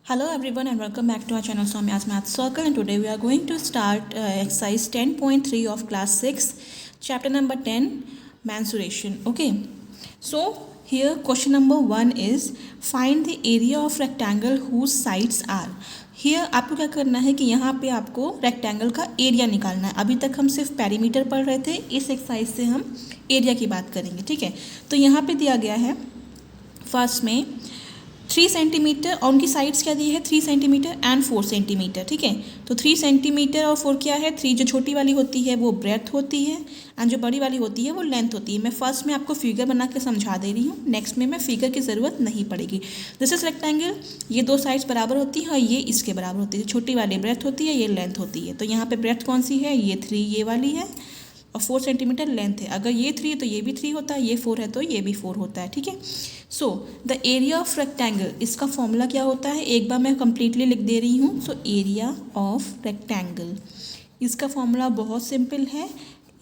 Hello everyone and welcome back to our channel Soumya's Math Circle, and today we are going to start exercise 10.3 of class 6 chapter number 10 mensuration. Okay, so here question number 1 is find the area of rectangle whose sides are. here आपको क्या करना है कि यहाँ पे आपको rectangle का area निकालना है. अभी तक हम सिर्फ पेरीमीटर पढ़ रहे थे, इस एक्सरसाइज से हम एरिया की बात करेंगे. ठीक है, तो यहाँ पे दिया गया है फर्स्ट में 3 सेंटीमीटर और उनकी साइड्स क्या दी है 3 सेंटीमीटर एंड 4 सेंटीमीटर. ठीक है, तो 3 सेंटीमीटर और 4 क्या है 3 जो छोटी वाली होती है वो ब्रेथ होती है एंड जो बड़ी वाली होती है वो लेंथ होती है. मैं फर्स्ट में आपको फिगर बना के समझा दे रही हूँ, नेक्स्ट में मैं फिगर की ज़रूरत नहीं पड़ेगी. दिस इज रेक्टेंगल, ये दो साइड्स बराबर होती है और ये इसके बराबर होती है. छोटी वाली ब्रेथ होती है, ये लेंथ होती है. तो यहाँ पे ब्रेथ कौन सी है, ये 3 ये वाली है और 4 सेंटीमीटर लेंथ है. अगर ये 3 है तो ये भी 3 होता है, ये 4 है तो ये भी 4 होता है. ठीक है, so the area of rectangle, इसका फॉर्मूला क्या होता है एक बार मैं कंप्लीटली लिख दे रही हूँ. सो एरिया ऑफ रेक्टेंगल, इसका फॉर्मूला बहुत सिंपल है,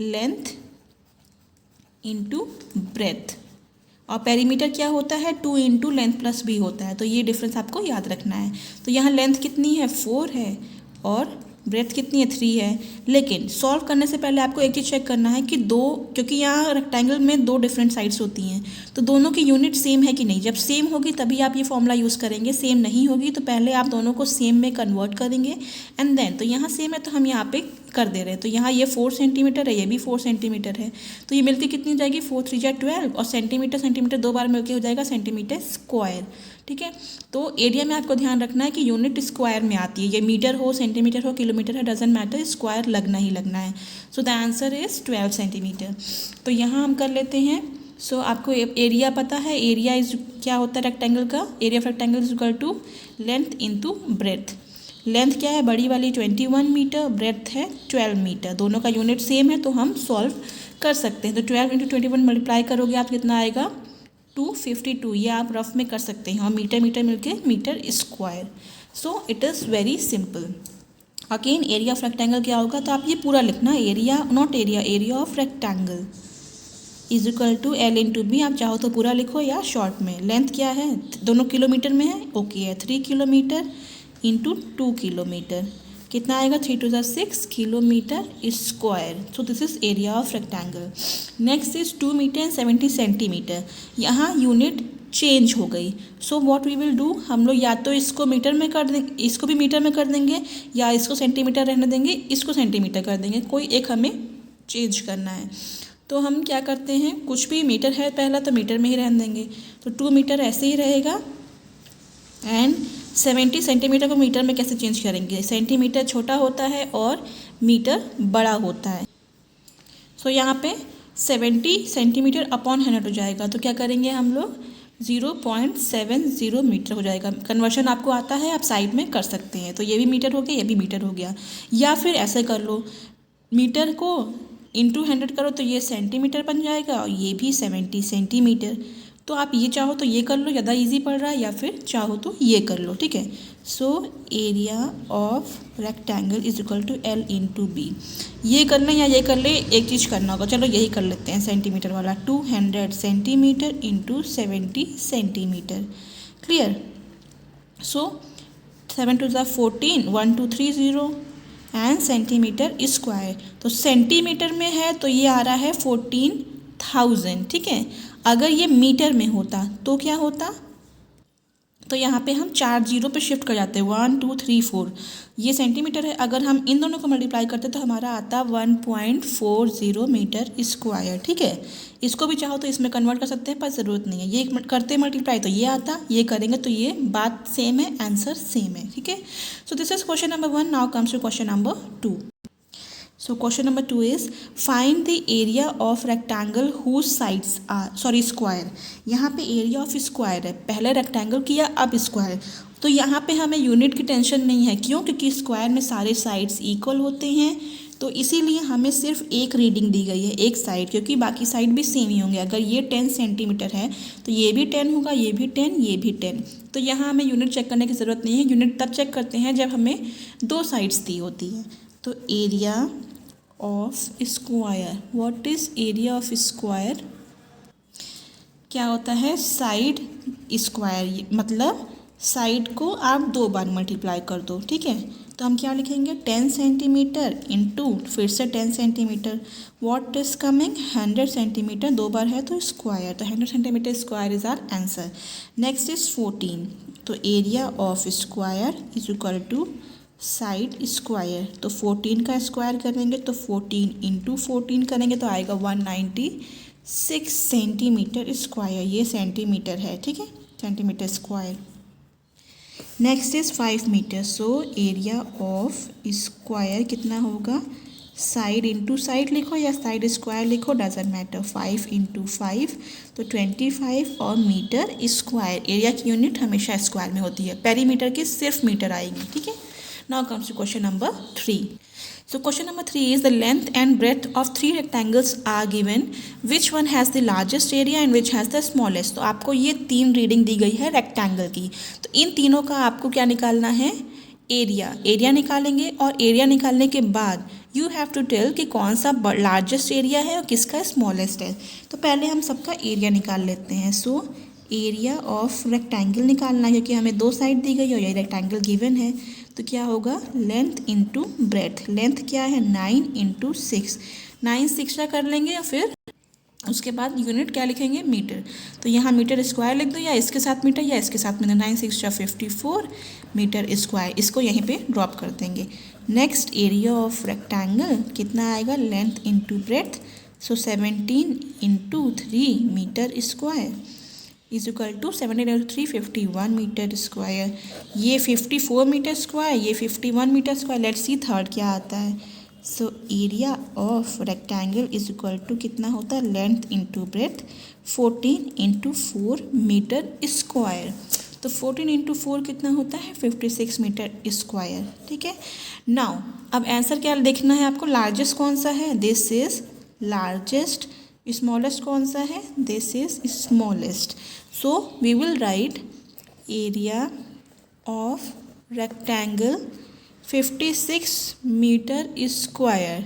लेंथ इंटू ब्रेथ, और पेरीमीटर क्या होता है 2 इंटू लेंथ प्लस बी होता है. तो ये डिफरेंस आपको याद रखना है. तो यहाँ लेंथ कितनी है 4 है और ब्रेथ कितनी है 3 है. लेकिन सॉल्व करने से पहले आपको एक चीज़ चेक करना है कि दो, क्योंकि यहाँ रेक्टेंगल में 2 डिफरेंट साइड्स होती हैं, तो दोनों की यूनिट सेम है कि नहीं. जब सेम होगी तभी आप ये फॉर्मूला यूज़ करेंगे, सेम नहीं होगी तो पहले आप दोनों को सेम में कन्वर्ट करेंगे एंड देन. तो यहाँ सेम है तो हम यहाँ पे कर दे रहे हैं. तो यहाँ ये 4 सेंटीमीटर है, ये भी 4 सेंटीमीटर है, तो ये मिलकर कितनी हो जाएगी 4 3 12 और सेंटीमीटर सेंटीमीटर 2 बार मिलकर हो जाएगा सेंटीमीटर स्क्वायर. ठीक है, तो एरिया में आपको ध्यान रखना है कि यूनिट स्क्वायर में आती है, ये मीटर हो सेंटीमीटर हो किलोमीटर हो डजेंट मैटर, स्क्वायर लगना ही लगना है. So the answer is 12 centimetre. तो यहाँ हम कर लेते हैं. सो आपको एरिया पता है, एरिया इज क्या होता है रेक्टेंगल का, area of rectangle is equal to length into breadth. Length क्या है बड़ी वाली 21 मीटर, ब्रेथ है 12 मीटर, दोनों का यूनिट सेम है तो हम सॉल्व कर सकते हैं. तो 12 इंटू 21 मल्टीप्लाई करोगे आप कितना आएगा 252. ये आप रफ में कर सकते हैं और मीटर मीटर मिलके metre square. So it is very simple. Again area of rectangle क्या होगा, तो आप ये पूरा लिखना, area not area, area of rectangle is equal to L into B. आप चाहो तो पूरा लिखो या शॉर्ट में. लेंथ क्या है दोनों किलोमीटर में है, ओके है 3 किलोमीटर इंटू 2 किलोमीटर, कितना आएगा 3 to 6 kilometre square. So this is area of rectangle. Next is 2 metre and 70 centimetre. यहाँ यूनिट चेंज हो गई. So what we will do, हम लोग या तो इसको मीटर में कर देंगे, इसको भी मीटर में कर देंगे, या इसको सेंटीमीटर रहने देंगे, इसको सेंटीमीटर कर देंगे, कोई एक हमें चेंज करना है. तो हम क्या करते हैं, कुछ भी मीटर है पहला तो मीटर में ही रहने देंगे, तो 2 मीटर ऐसे ही रहेगा एंड 70 सेंटीमीटर को मीटर में कैसे चेंज करेंगे, सेंटीमीटर छोटा होता है और मीटर बड़ा होता है. सो यहाँ पे 70 सेंटीमीटर अपॉन 100 हो जाएगा, तो क्या करेंगे हम लोग 0.70 मीटर हो जाएगा. कन्वर्शन आपको आता है, आप साइड में कर सकते हैं. तो ये भी मीटर हो गया, ये भी मीटर हो गया, या फिर ऐसे कर लो मीटर को इंटू 100 करो तो ये सेंटीमीटर बन जाएगा और ये भी 70 सेंटीमीटर. तो आप ये चाहो तो ये कर लो, ज़्यादा इजी पड़ रहा है, या फिर चाहो तो ये कर लो. ठीक है, so area of rectangle is equal to L into B. ये करना या ये कर ले, एक चीज़ करना होगा, चलो यही कर लेते हैं सेंटीमीटर वाला. 200 centimetre into 70 centimetre. Clear. So 7 to 14 1230 and centimetre square. तो सेंटीमीटर में है तो ये आ रहा है 14,000. ठीक है, अगर ये मीटर में होता तो क्या होता, तो यहाँ पे हम 4 जीरो पे शिफ्ट कर जाते हैं, 1 2 3 4. ये सेंटीमीटर है, अगर हम इन दोनों को मल्टीप्लाई करते तो हमारा आता 1.40 मीटर स्क्वायर. ठीक है, इसको भी चाहो तो इसमें कन्वर्ट कर सकते हैं पर ज़रूरत नहीं है. ये करते मल्टीप्लाई तो ये आता, ये करेंगे तो ये बात सेम है, आंसर सेम है. ठीक है, so this is question number 1. Now comes to question number 2. So question number 2 is find the area of rectangle whose sides are square. यहाँ पे area of square है, पहले rectangle किया अब square. तो यहाँ पे हमें यूनिट की टेंशन नहीं है, क्यों, क्योंकि स्क्वायर में सारे साइड्स इक्वल होते हैं. तो इसीलिए हमें सिर्फ एक रीडिंग दी गई है एक साइड, क्योंकि बाकी साइड भी सेम ही होंगे. अगर ये 10 सेंटीमीटर है तो ये भी 10 होगा, ये भी 10, ये भी 10. तो यहाँ हमें यूनिट चेक करने की ज़रूरत नहीं है. यूनिट तब चेक करते हैं जब हमें 2 साइड्स दी होती हैं. तो area of square, what is area of square, क्या होता है साइड स्क्वायर, मतलब साइड को आप 2 बार मल्टीप्लाई कर दो, ठीक है। तो हम क्या लिखेंगे 10 सेंटीमीटर इंटू फिर से 10 centimetre, what is coming 100 centimetre, 2 बार है तो स्क्वायर, तो 100 centimetre square is our answer. Next is 14, तो area of square is equal to side square, तो 14 का स्क्वायर करेंगे तो 14 इंटू 14 करेंगे तो आएगा 196 सेंटीमीटर स्क्वायर, ये सेंटीमीटर है, ठीक है, centimetre square. Next is 5 metre, so area of square कितना होगा, साइड इंटू साइड लिखो या साइड स्क्वायर लिखो, डजेंट मैटर, 5 इंटू 5 तो 25 और मीटर स्क्वायर, एरिया की यूनिट हमेशा स्क्वायर में होती है, पेरीमीटर की सिर्फ मीटर आएगी, ठीक है। Now comes to question number 3. So question number 3 is the length and breadth of 3 rectangles are given. Which one has the largest area and which has the smallest? तो आपको ये 3 रीडिंग दी गई है रेक्टेंगल की, तो इन तीनों का आपको क्या निकालना है, एरिया निकालेंगे, और एरिया निकालने के बाद यू हैव टू टेल कि कौन सा लार्जेस्ट एरिया है और किसका स्मॉलेस्ट है। तो पहले हम सबका एरिया निकाल लेते हैं। सो एरिया ऑफ रेक्टेंगल निकालना है क्योंकि हमें 2 साइड दी गई और ये रेक्टेंगल गिवन है, तो क्या होगा लेंथ इंटू ब्रेथ, लेंथ क्या है 9 इंटू 6, 9 6 का कर लेंगे और फिर उसके बाद यूनिट क्या लिखेंगे मीटर, तो यहाँ मीटर स्क्वायर लिख दो या इसके साथ मीटर या इसके साथ मीटर, 9 6 54 मीटर स्क्वायर, इसको यहीं पे ड्रॉप कर देंगे। नेक्स्ट एरिया ऑफ रेक्टेंगल कितना आएगा, length into breadth, so 17 into 3 metre square is equal to 17 into 3 51 metre square, ये 54 मीटर स्क्वायर, ये 51 metre square. Let's see third क्या आता है। So area of rectangle is equal to कितना होता है, length into breadth 14 into 4 metre square, तो 14 into 4 कितना होता है 56 मीटर स्क्वायर, ठीक है। नाउ अब आंसर क्या देखना है आपको, लार्जेस्ट कौन सा है, दिस इज लार्जेस्ट, स्मॉलेस्ट कौन सा है, this is smallest. So we will write area of rectangle 56 metre square,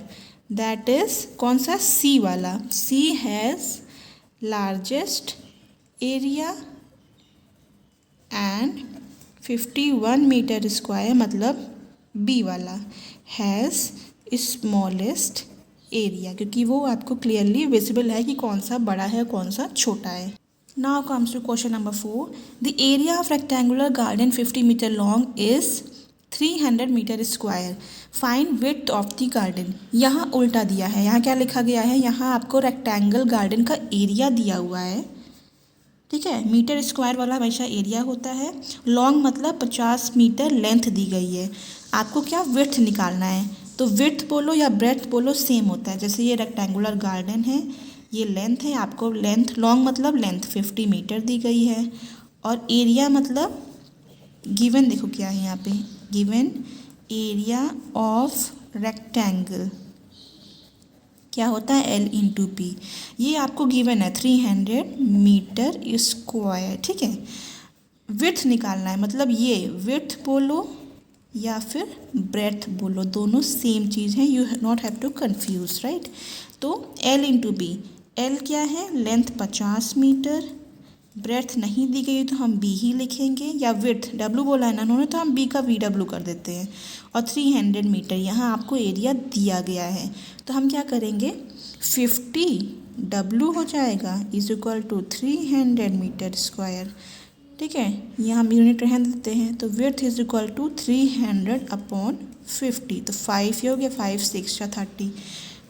that is कौन सा, सी वाला, C has largest area and 51 metre square, मतलब बी वाला हैज़ स्मॉलेस्ट एरिया, क्योंकि वो आपको क्लियरली विजिबल है कि कौन सा बड़ा है कौन सा छोटा है। Now comes to question number 4, the area of rectangular garden 50 metre long is 300 metre square, find width of the garden. यहाँ उल्टा दिया है, यहाँ क्या लिखा गया है, यहाँ आपको रेक्टेंगल गार्डन का एरिया दिया हुआ है, ठीक है, मीटर स्क्वायर वाला हमेशा एरिया होता है, लॉन्ग मतलब 50 मीटर लेंथ दी गई है, आपको क्या विड्थ निकालना है, तो विड्थ बोलो या ब्रेथ बोलो सेम होता है। जैसे ये रेक्टेंगुलर गार्डन है, ये लेंथ है, आपको लेंथ, लॉन्ग मतलब लेंथ 50 मीटर दी गई है, और एरिया मतलब गिवन, देखो क्या है यहाँ पे, गिवन एरिया ऑफ रेक्टेंगल क्या होता है L इंटू पी, ये आपको गिवन है 300 मीटर स्क्वायर, ठीक है। विड्थ निकालना है, मतलब ये विड्थ बोलो या फिर ब्रेथ बोलो, दोनों सेम चीज़ है, you not have to confuse, right. तो L इंटू बी, L क्या है, लेंथ 50 मीटर, ब्रेथ नहीं दी गई तो हम B ही लिखेंगे, या विड्थ W बोला है ना उन्होंने तो हम B का VW कर देते हैं, और 300 मीटर यहाँ आपको एरिया दिया गया है, तो हम क्या करेंगे 50W हो जाएगा is equal to 300 metre square, ठीक है, यहाँ हम यूनिट रहने देते हैं, तो width is equal to 300 upon 50, तो 5 हो गया, 5 6 30,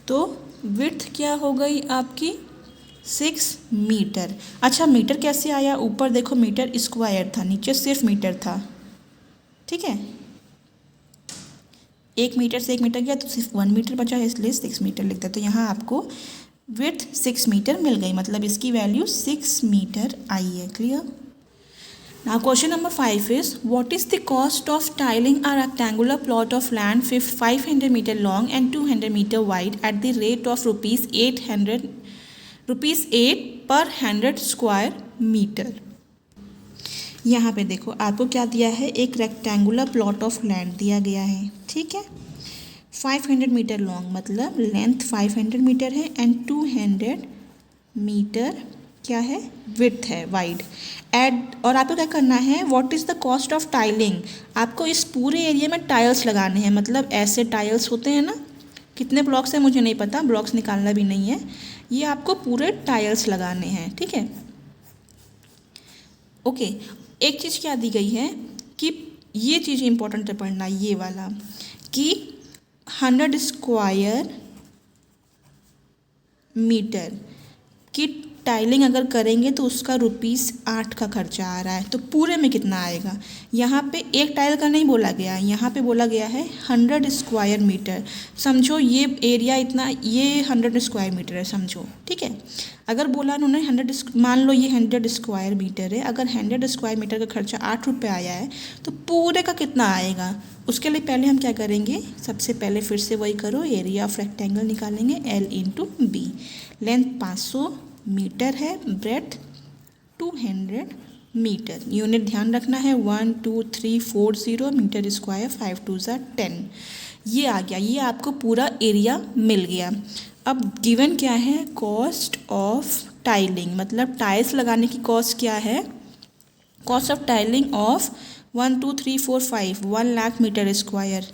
तो विड्थ क्या हो गई आपकी 6 मीटर। अच्छा मीटर कैसे आया, ऊपर देखो मीटर स्क्वायर था, नीचे सिर्फ मीटर था, ठीक है, 1 मीटर से 1 मीटर गया तो सिर्फ 1 मीटर बचा है, इसलिए 6 मीटर लिखते हैं, तो यहाँ आपको विड्थ 6 मीटर मिल गई, मतलब इसकी वैल्यू 6 मीटर आई है, clear. Now question number 5 is, what is the cost of tiling a rectangular plot of land 500 meter long and 200 meter wide at the rate of rupees 8 per 100 square meter। यहाँ पे देखो आपको क्या दिया है, एक rectangular plot of land दिया गया है, ठीक है, 500 मीटर लॉन्ग मतलब लेंथ 500 मीटर है एंड 200 मीटर क्या है, विड्थ है, वाइड। एड, और आपको क्या करना है, what is the cost of tiling, आपको इस पूरे एरिया में टाइल्स लगाने हैं, मतलब ऐसे टाइल्स होते हैं ना, कितने ब्लॉक्स हैं मुझे नहीं पता, ब्लॉक्स निकालना भी नहीं है, ये आपको पूरे टाइल्स लगाने हैं, ठीक है। ओके, एक चीज़ क्या दी गई है कि ये चीज़ इंपॉर्टेंट है पढ़ना, ये वाला, कि 100 स्क्वायर मीटर की टाइलिंग अगर करेंगे तो उसका ₹8 का खर्चा आ रहा है, तो पूरे में कितना आएगा। यहाँ पे एक टाइल का नहीं बोला गया, यहाँ पे बोला गया है 100 स्क्वायर मीटर। समझो ये एरिया इतना, ये 100 स्क्वायर मीटर है समझो, ठीक है। अगर बोला उन्होंने 100, मान लो ये 100 स्क्वायर मीटर है, अगर 100 स्क्वायर मीटर का खर्चा ₹8 आया है तो पूरे का कितना आएगा। उसके लिए पहले हम क्या करेंगे, सबसे पहले फिर से वही करो, एरिया ऑफ रेक्टेंगल निकालेंगे, L into B. Length 500 metre है, ब्रेथ 200 मीटर, यूनिट ध्यान रखना है 12340 मीटर स्क्वायर, 5 2 ज़ा 10। ये आ गया, ये आपको पूरा एरिया मिल गया। अब गिवन क्या है, कॉस्ट ऑफ टाइलिंग, मतलब टाइल्स लगाने की कॉस्ट क्या है, cost of tiling of 1 2 3 4 5 1 lakh metre square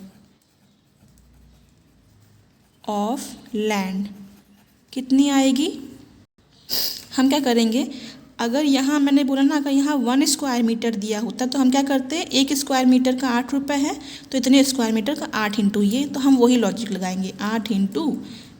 of land कितनी आएगी। हम क्या करेंगे, अगर यहाँ मैंने बोला ना, अगर यहाँ 1 स्क्वायर मीटर दिया होता तो हम क्या करते, 1 स्क्वायर मीटर का ₹8 है, तो इतने स्क्वायर मीटर का 8 इंटू ये, तो हम वही लॉजिक लगाएंगे, 8 इंटू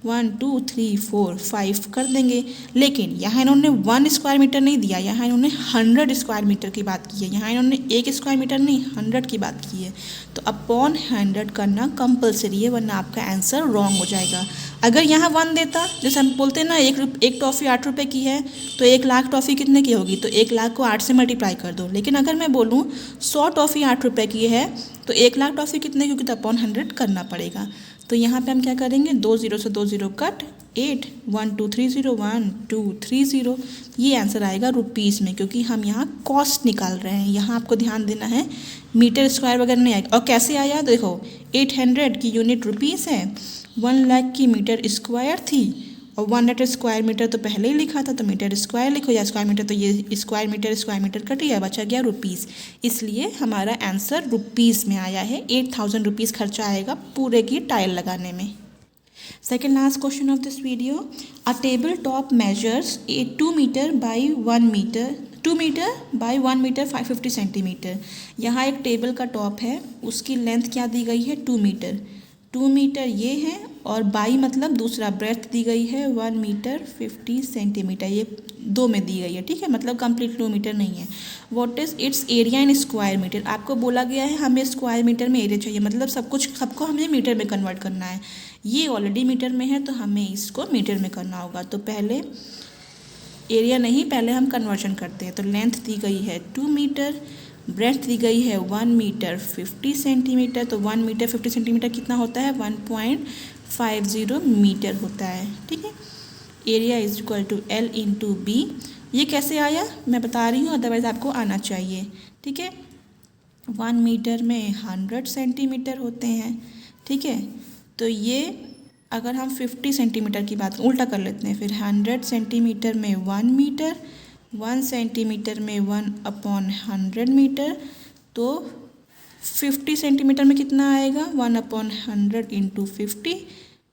1 2 3 4 5 कर देंगे। लेकिन यहाँ इन्होंने 1 स्क्वायर मीटर नहीं दिया, यहाँ इन्होंने 100 स्क्वायर मीटर की बात की है, यहाँ इन्होंने 1 स्क्वायर मीटर नहीं 100 की बात की है, तो अपॉन 100 करना कंपलसरी है, वरना आपका आंसर रॉन्ग हो जाएगा। अगर यहाँ 1 देता, जैसे हम बोलते हैं ना, एक टॉफ़ी ₹8 की है, तो 1 लाख टॉफ़ी कितने की होगी, तो 1 लाख को 8 से मल्टीप्लाई कर दो। लेकिन अगर मैं बोलूँ 100 टॉफ़ी ₹8 की है, तो 1 लाख टॉफ़ी कितने की होगी, तो अपॉन 100 करना पड़ेगा। तो यहाँ पे हम क्या करेंगे, 2 0 से 2 0 कट, 8 1 2 3 0 1 2 3 0, ये आंसर आएगा रुपीज़ में, क्योंकि हम यहाँ कॉस्ट निकाल रहे हैं। यहाँ आपको ध्यान देना है, मीटर स्क्वायर वगैरह नहीं आएगा। और कैसे आया देखो, 800 की यूनिट रुपीज़ है, 1 लाख की मीटर स्क्वायर थी, और 100 स्क्वायर मीटर तो पहले ही लिखा था, तो मीटर स्क्वायर लिखो, या स्क्वायर मीटर, तो ये स्क्वायर मीटर कट गया, बचा गया रुपीज़, इसलिए हमारा आंसर रुपीज़ में आया है। 8000 रुपीज़ खर्चा आएगा पूरे की टाइल लगाने में। Second last question of this video, a table top measures 2 metre by 1 metre, 2 metre by 1 metre 550 centimetre. यहाँ एक टेबल का टॉप है, उसकी लेंथ क्या दी गई है, 2 मीटर, 2 मीटर ये है, और बाई मतलब दूसरा ब्रेथ दी गई है 1 मीटर 50 सेंटीमीटर, ये 2 में दी गई है, ठीक है, मतलब कंप्लीट 2 मीटर नहीं है। What is its area in square metre, आपको बोला गया है हमें स्क्वायर मीटर में एरिया चाहिए, मतलब सबको हमें मीटर में कन्वर्ट करना है। ये ऑलरेडी मीटर में है, तो हमें इसको मीटर में करना होगा। तो पहले एरिया नहीं, पहले हम कन्वर्जन करते हैं। तो लेंथ दी गई है 2 मीटर, ब्रेथ दी गई है 1 मीटर 50 सेंटीमीटर, तो 1 मीटर 50 सेंटीमीटर कितना होता है, 1.50 मीटर होता है, ठीक है। Area is equal to L into B. ये कैसे आया मैं बता रही हूँ, अदरवाइज़ आपको आना चाहिए, ठीक है। 1 मीटर में 100 सेंटीमीटर होते हैं, ठीक है। तो ये अगर हम 50 सेंटीमीटर की बात उल्टा कर लेते हैं, फिर 100 सेंटीमीटर में 1 मीटर, 1 सेंटीमीटर में 1/100 मीटर, तो 50 सेंटीमीटर में कितना आएगा, 1/100 इंटू 50,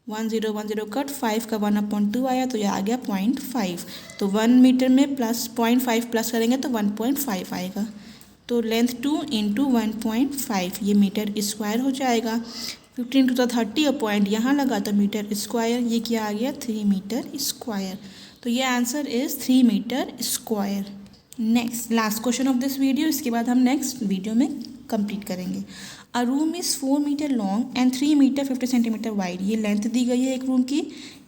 1 0 1 0 कट, 5 का 1/2 आया, तो यह आ गया 0.5। तो 1 मीटर में प्लस 0.5 प्लस करेंगे तो 1.5 आएगा। तो लेंथ 2 इंटू 1.5, ये मीटर स्क्वायर हो जाएगा। 15 टू 30 और पॉइंट यहाँ लगा तो मीटर स्क्वायर, ये क्या आ गया 3 मीटर स्क्वायर। तो ये answer is 3 metre square. Next last question of this video, इसके बाद हम नेक्स्ट वीडियो में कंप्लीट करेंगे। A room is 4 metre long and 3 metre 50 centimetre wide, ये लेंथ दी गई है एक रूम की,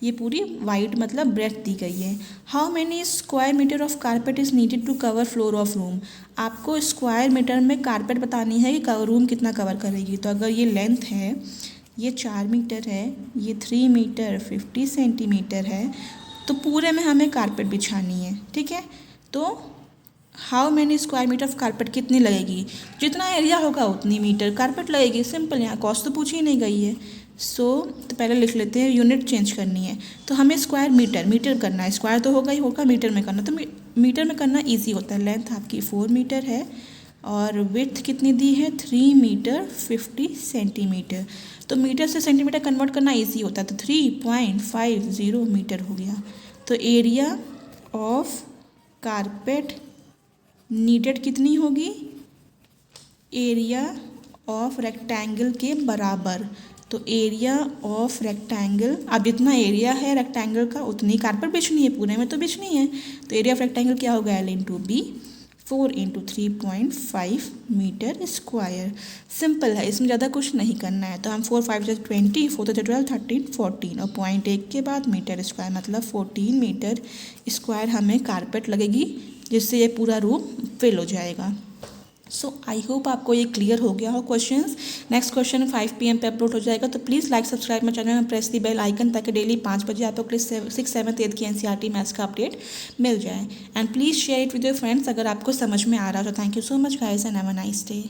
ये पूरी वाइड मतलब ब्रेथ दी गई है। How many square metre of carpet is needed to cover floor of room, आपको स्क्वायर मीटर में कारपेट बतानी है कि रूम कितना कवर करेगी। तो अगर ये लेंथ है, ये 4 मीटर है, ये 3 मीटर 50 सेंटीमीटर है, तो पूरे में हमें कारपेट बिछानी है, ठीक है। तो how many square metre of carpet कितनी लगेगी, जितना एरिया होगा उतनी मीटर कारपेट लगेगी, सिंपल। यहाँ कॉस्ट तो पूछी ही नहीं गई है। तो पहले लिख लेते हैं, यूनिट चेंज करनी है तो हमें स्क्वायर मीटर करना है, स्क्वायर तो होगा ही होगा, मीटर में करना, तो मीटर में करना इजी होता है। लेंथ आपकी 4 मीटर है और विड्थ कितनी दी है 3 मीटर 50 सेंटीमीटर। तो मीटर से सेंटीमीटर कन्वर्ट करना इजी होता है, तो 3.50 मीटर हो गया। तो एरिया ऑफ कारपेट नीडेड कितनी होगी, एरिया ऑफ रेक्टेंगल के बराबर। तो एरिया ऑफ रेक्टेंगल, अब जितना एरिया है रेक्टेंगल का उतनी कारपेट बिछनी है, पूरे में तो बिछनी है। तो एरिया ऑफ रेक्टेंगल क्या होगा, L into B, 4 into 3.5 metre square. Simple है, इसमें ज़्यादा कुछ नहीं करना है। तो हम 4 5 20, 4 12 13 14 और 0.1 के बाद मीटर स्क्वायर, मतलब 14 मीटर स्क्वायर हमें कारपेट लगेगी, जिससे ये पूरा रूम फिल हो जाएगा। सो आई होप आपको ये क्लियर हो गया हो क्वेश्चंस। नेक्स्ट क्वेश्चन 5 PM पे अपलोड हो जाएगा, तो please like subscribe my channel and press the bell icon, ताकि डेली 5 बजे आपको क्लास 6, 7, 8 की NCERT मैथ्स का अपडेट मिल जाए। And please share it with your friends अगर आपको समझ में आ रहा हो। तो thank you so much guys and have a nice day.